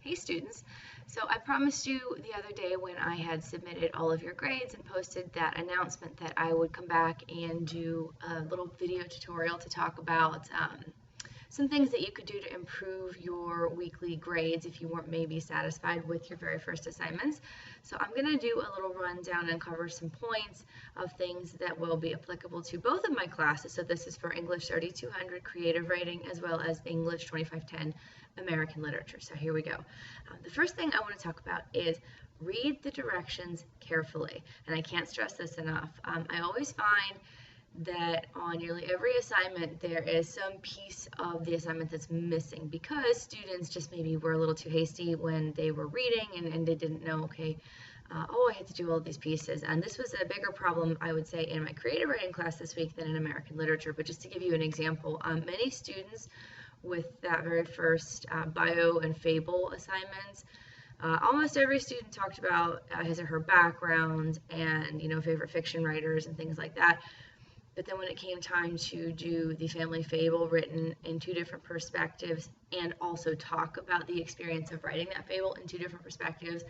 Hey students, so I promised you the other day when I had submitted all of your grades and posted that announcement that I would come back and do a little video tutorial to talk about some things that you could do to improve your weekly grades if you weren't maybe satisfied with your very first assignments. So I'm going to do a little rundown and cover some points of things that will be applicable to both of my classes. So this is for English 3200 creative writing as well as English 2510 American literature. So here we go. The first thing I want to talk about is read the directions carefully. And I can't stress this enough. I always find that on nearly every assignment there is some piece of the assignment that's missing because students just maybe were a little too hasty when they were reading and they didn't know, okay, oh, I had to do all these pieces. And this was a bigger problem, I would say, in my creative writing class this week than in American literature. But just to give you an example, many students with that very first bio and fable assignments, almost every student talked about his or her background and, favorite fiction writers and things like that. But then when it came time to do the family fable written in two different perspectives and also talk about the experience of writing that fable in two different perspectives,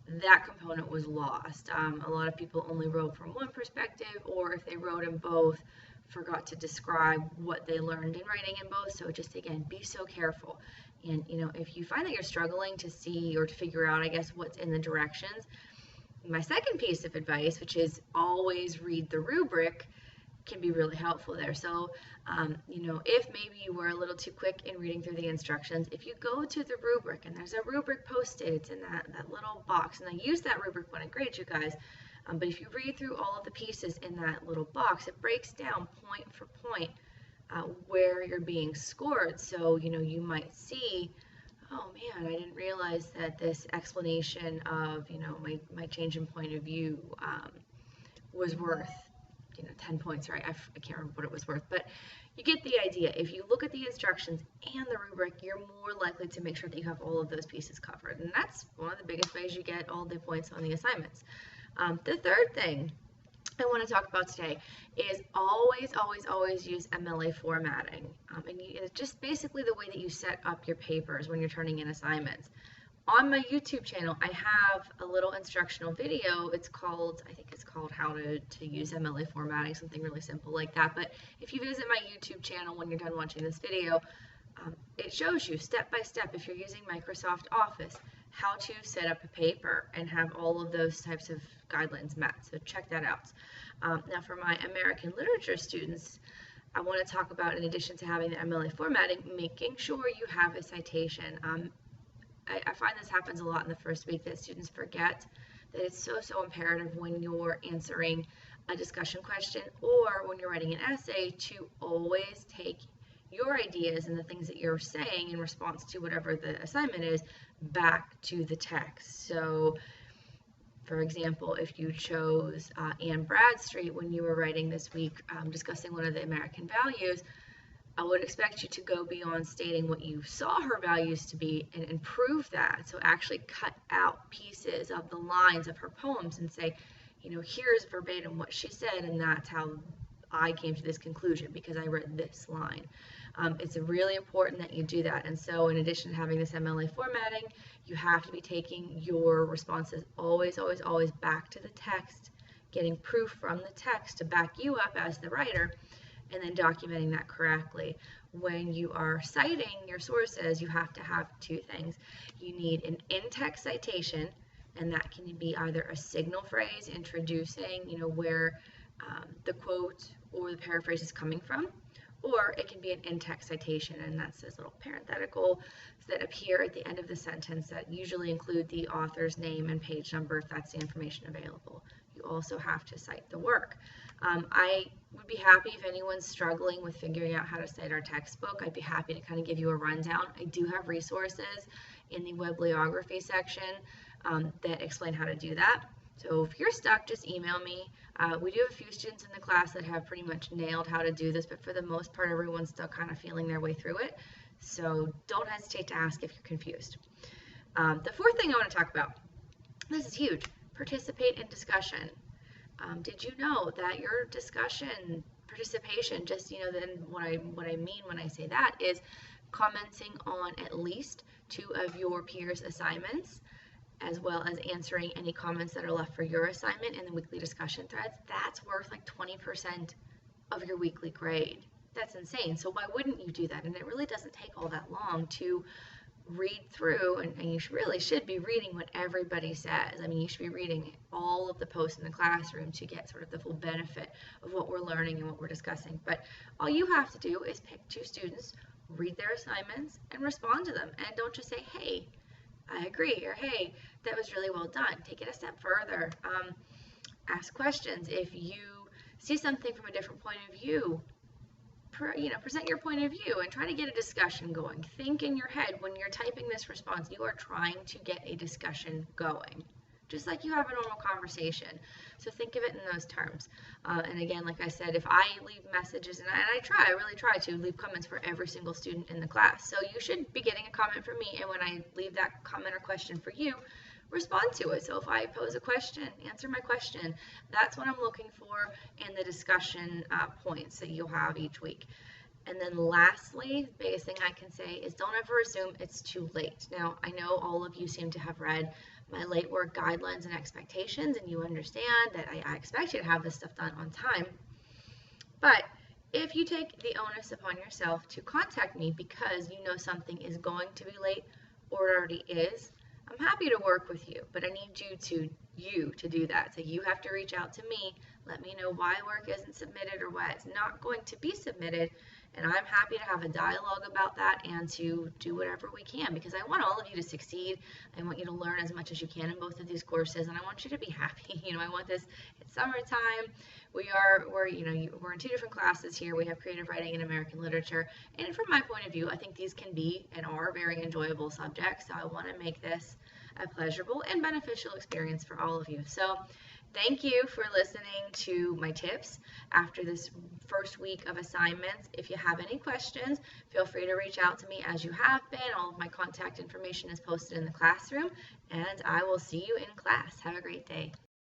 that component was lost. A lot of people only wrote from one perspective, or if they wrote in both, forgot to describe what they learned in writing in both. So just again, be so careful. And if you find that you're struggling to see or to figure out, I guess, what's in the directions, my second piece of advice, which is always read the rubric, can be really helpful there. So, if maybe you were a little too quick in reading through the instructions, if you go to the rubric and there's a rubric posted, it's in that little box, and I use that rubric when I grade you guys, but if you read through all of the pieces in that little box, it breaks down point for point where you're being scored. So, you might see, oh man, I didn't realize that this explanation of, my change in point of view was worth 10 points, right? I can't remember what it was worth, but you get the idea. If you look at the instructions and the rubric, you're more likely to make sure that you have all of those pieces covered. And that's one of the biggest ways you get all the points on the assignments. The third thing I want to talk about today is always use MLA formatting. It's just basically the way that you set up your papers when you're turning in assignments. On my YouTube channel, I have a little instructional video. I think it's called How to Use MLA Formatting, something really simple like that. But if you visit my YouTube channel when you're done watching this video, it shows you step by step, if you're using Microsoft Office, how to set up a paper and have all of those types of guidelines met. So check that out. Now for my American literature students, I want to talk about, in addition to having the MLA formatting, making sure you have a citation. I find this happens a lot in the first week, that students forget that it's so imperative when you're answering a discussion question or when you're writing an essay to always take your ideas and the things that you're saying in response to whatever the assignment is back to the text. So, for example, if you chose Anne Bradstreet when you were writing this week, discussing one of the American values, I would expect you to go beyond stating what you saw her values to be and improve that. So actually cut out pieces of the lines of her poems and say, here's verbatim what she said, and that's how I came to this conclusion because I read this line. It's really important that you do that. And so in addition to having this MLA formatting, you have to be taking your responses always back to the text, getting proof from the text to back you up as the writer, and then documenting that correctly. When you are citing your sources, you have to have two things. You need an in-text citation, and that can be either a signal phrase introducing, where the quote or the paraphrase is coming from, or it can be an in-text citation, and that's this little parenthetical that appear at the end of the sentence that usually include the author's name and page number if that's the information available. You also have to cite the work. I would be happy if anyone's struggling with figuring out how to cite our textbook. I'd be happy to kind of give you a rundown. I do have resources in the bibliography section that explain how to do that. So if you're stuck, just email me. We do have a few students in the class that have pretty much nailed how to do this, but for the most part, everyone's still kind of feeling their way through it. So don't hesitate to ask if you're confused. The fourth thing I want to talk about, this is huge, participate in discussion. Did you know that your discussion participation, just then what I mean when I say that is commenting on at least 2 of your peers' assignments, as well as answering any comments that are left for your assignment in the weekly discussion threads, that's worth like 20% of your weekly grade. That's insane. So why wouldn't you do that? And it really doesn't take all that long to read through, and you really should be reading what everybody says. I mean, you should be reading all of the posts in the classroom to get sort of the full benefit of what we're learning and what we're discussing. But all you have to do is pick 2 students, read their assignments, and respond to them. And don't just say, hey, I agree, or hey, that was really well done. Take it a step further. Ask questions. If you see something from a different point of view, present your point of view and try to get a discussion going. Think in your head when you're typing this response, you are trying to get a discussion going, just like you have a normal conversation. So think of it in those terms. And again, like I said, if I leave messages, and I really try to leave comments for every single student in the class. So you should be getting a comment from me, and when I leave that comment or question for you, respond to it. So if I pose a question, answer my question. That's what I'm looking for in the discussion points that you'll have each week. And then lastly, the biggest thing I can say is don't ever assume it's too late. Now, I know all of you seem to have read my late work guidelines and expectations, and you understand that I expect you to have this stuff done on time. But if you take the onus upon yourself to contact me because you know something is going to be late or it already is, I'm happy to work with you, but I need you to do that. So you have to reach out to me, let me know why work isn't submitted or why it's not going to be submitted, and I'm happy to have a dialogue about that and to do whatever we can, because I want all of you to succeed. I want you to learn as much as you can in both of these courses, and I want you to be happy. I want this. It's summertime. We're in 2 different classes here. We have creative writing and American literature, and from my point of view, I think these can be and are very enjoyable subjects. So I want to make this a pleasurable and beneficial experience for all of you. So thank you for listening to my tips after this first week of assignments. If you have any questions, feel free to reach out to me as you have been. All of my contact information is posted in the classroom, and I will see you in class. Have a great day.